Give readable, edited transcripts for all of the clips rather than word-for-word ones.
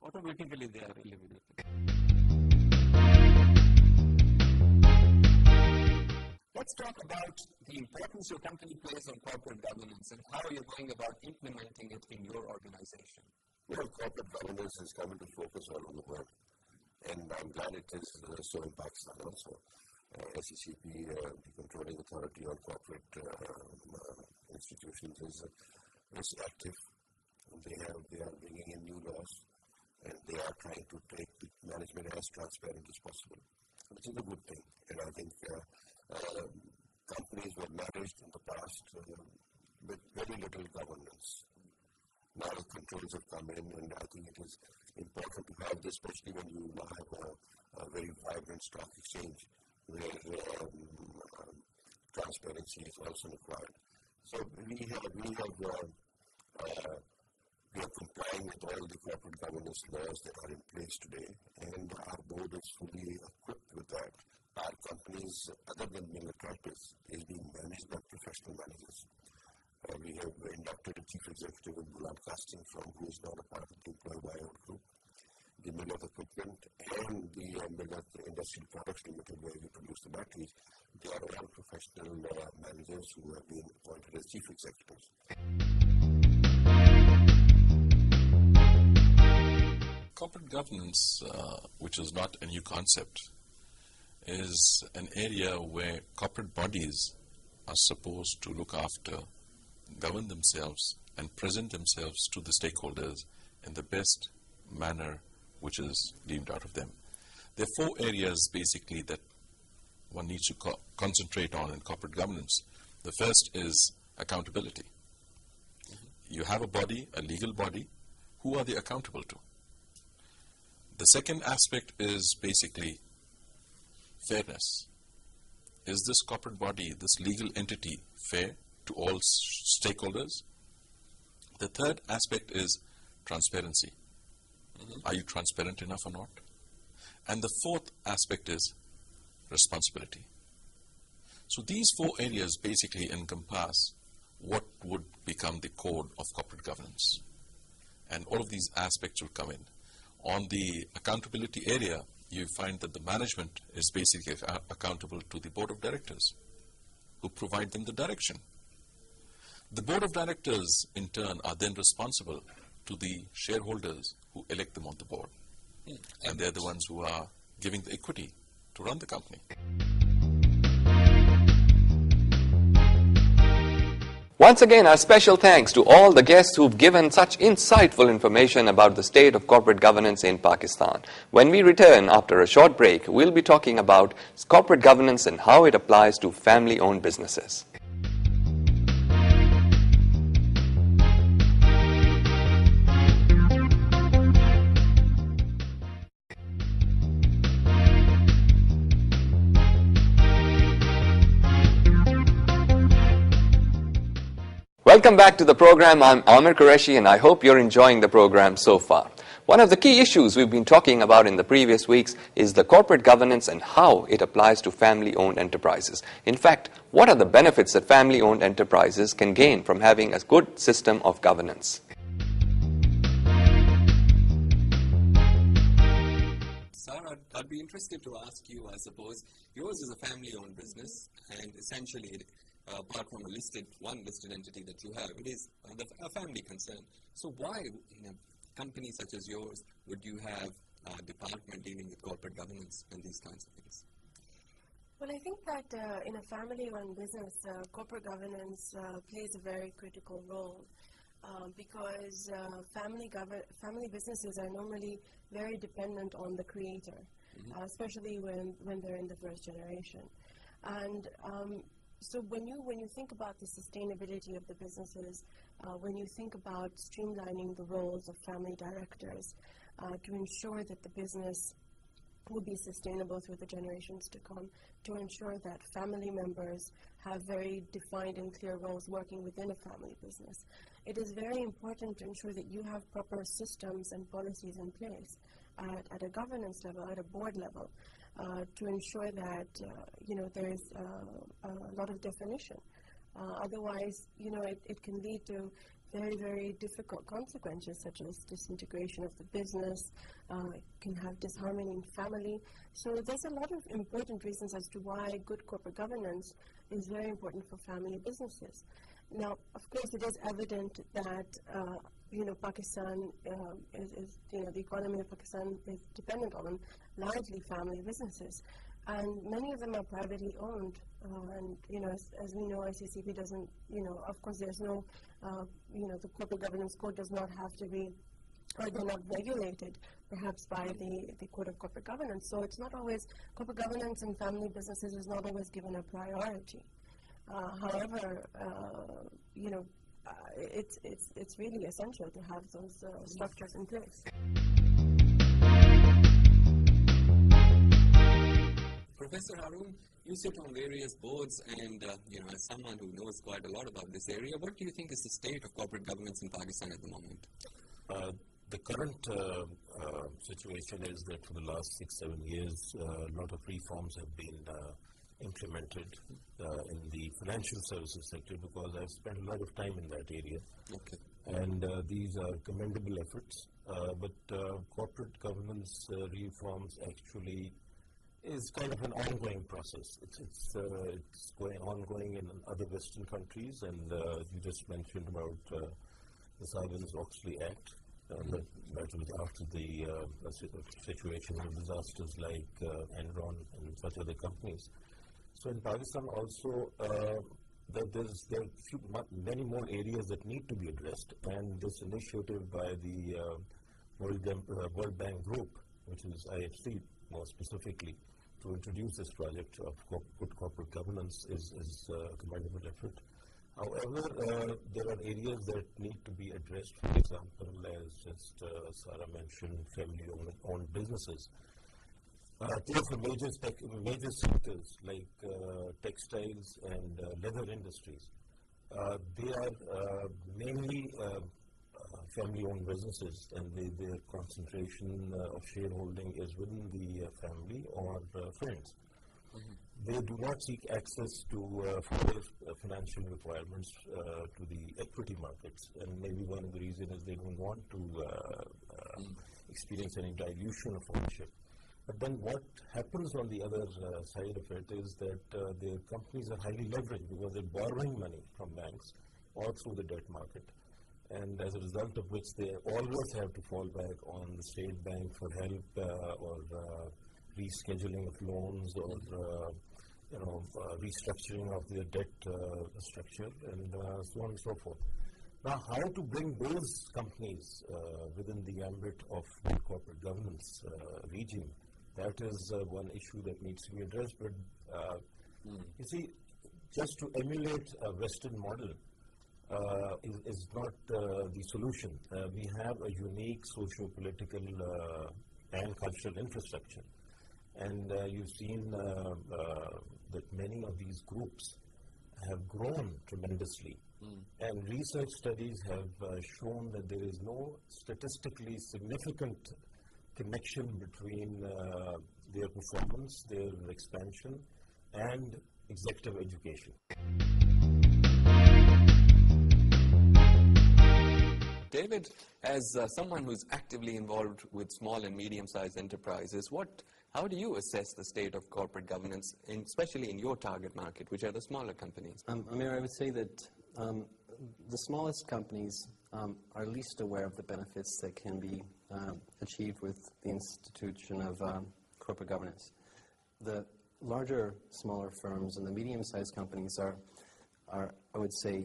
automatically they are eliminated. Let's talk about the importance your company plays on corporate governance and how you're going about implementing it in your organization. Corporate governance is coming to focus all over the world, and I'm glad it is so in Pakistan also. SECP, the controlling authority on corporate institutions, is active. They are bringing in new laws, and they are trying to take the management as transparent as possible, which is a good thing. And I think companies were managed in the past with very little governance. Now the controls have come in, and I think it is important to have this, especially when you have a very vibrant stock exchange where transparency is also required. So we are complying with all the corporate governance laws that are in place today, and our board is fully equipped with that. Our companies, other than being attractive, is being managed by professional managers. We have inducted a chief executive in Gulam Casting from who is now a part of the employee buyout group, the mill of equipment, and the mill of the industrial products limited where we produce the batteries. They are all professional managers who have been appointed as chief executives. Corporate governance, which is not a new concept, is an area where corporate bodies are supposed to look after, govern themselves, and present themselves to the stakeholders in the best manner which is deemed out of them. There are 4 areas basically that one needs to concentrate on in corporate governance. The first is accountability. You have a body, a legal body, who are they accountable to? The second aspect is basically fairness. Is this corporate body, this legal entity, fair to all stakeholders? The third aspect is transparency. Are you transparent enough or not? And the fourth aspect is responsibility. So these 4 areas basically encompass what would become the code of corporate governance. And all of these aspects will come in. On the accountability area, you find that the management is basically accountable to the board of directors who provide them the direction. The board of directors, in turn, are then responsible to the shareholders who elect them on the board. And they're the ones who are giving the equity to run the company. Once again, our special thanks to all the guests who've given such insightful information about the state of corporate governance in Pakistan. When we return after a short break, we'll be talking about corporate governance and how it applies to family-owned businesses. Welcome back to the program. I'm Amir Qureshi, and I hope you're enjoying the program so far. One of the key issues we've been talking about in the previous weeks is the corporate governance and how it applies to family-owned enterprises. In fact, what are the benefits that family-owned enterprises can gain from having a good system of governance? Sir, I'd be interested to ask you, I suppose, yours is a family-owned business, and essentially apart from one listed entity that you have, it is a family concern. So why, in a company such as yours, would you have a department dealing with corporate governance and these kinds of things? Well, I think that in a family-run business, corporate governance plays a very critical role because family businesses are normally very dependent on the creator, especially when they're in the first generation. And so when you think about the sustainability of the businesses, when you think about streamlining the roles of family directors to ensure that the business will be sustainable through the generations to come, to ensure that family members have very defined and clear roles working within a family business, it is very important to ensure that you have proper systems and policies in place at a governance level, at a board level, to ensure that there's a lot of definition. Otherwise, it can lead to very, very difficult consequences such as disintegration of the business, can have disharmony in family. So there's a lot of important reasons as to why good corporate governance is very important for family businesses. Now, of course, it is evident that Pakistan is the economy of Pakistan is dependent on largely family businesses, and many of them are privately owned. And as we know, ICCP doesn't. Of course, there's no. The corporate governance code does not have to be, or they're not regulated, perhaps by the Code of Corporate Governance. So it's not always corporate governance in family businesses is not always given a priority. However, it's really essential to have those structures in place. Professor Harun, you sit on various boards, and as someone who knows quite a lot about this area, what do you think is the state of corporate governance in Pakistan at the moment? The current situation is that for the last 6-7 years, a lot of reforms have been implemented in the financial services sector, because I've spent a lot of time in that area. Okay. And these are commendable efforts, but corporate governance reforms actually is kind of an ongoing process. It's ongoing in other Western countries, and you just mentioned about the Sarbanes-Oxley Act. That was after the situation of disasters like Enron and such other companies. So in Pakistan also, there are many more areas that need to be addressed, and this initiative by the World Bank Group, which is IFC more specifically, to introduce this project of good corporate governance is a commendable effort. However, there are areas that need to be addressed. For example, as just Sarah mentioned, family-owned businesses. There are major sectors like textiles and leather industries. They are mainly family-owned businesses, and their concentration of shareholding is within the family or friends. Mm-hmm. They do not seek access to financial requirements to the equity markets, and maybe one of the reasons is they don't want to experience any dilution of ownership. But then what happens on the other side of it is that their companies are highly leveraged because they're borrowing money from banks or through the debt market. And as a result of which they always have to fall back on the state bank for help or rescheduling of loans or restructuring of their debt structure and so on and so forth. Now, how to bring those companies within the ambit of the corporate governance regime, that is one issue that needs to be addressed. But you see, just to emulate a Western model is not the solution. We have a unique socio-political and cultural infrastructure. And you've seen that many of these groups have grown tremendously. And research studies have shown that there is no statistically significant connection between their performance, their expansion, and executive education. David, as someone who's actively involved with small and medium-sized enterprises, how do you assess the state of corporate governance, especially in your target market, which are the smaller companies? Amir, I would say that the smallest companies are least aware of the benefits that can be achieved with the institution of corporate governance. The larger, smaller firms and the medium-sized companies are I would say,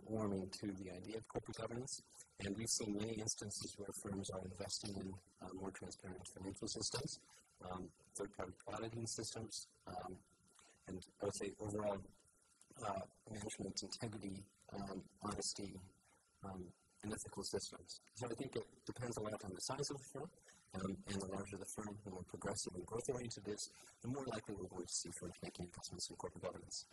warming to the idea of corporate governance. And we've seen many instances where firms are investing in more transparent financial systems, third-party auditing systems, and I would say overall management integrity, honesty, and ethical systems. So I think it depends a lot on the size of the firm, and the larger the firm, the more progressive and growth-oriented it is, the more likely we're going to see firms making investments in corporate governance.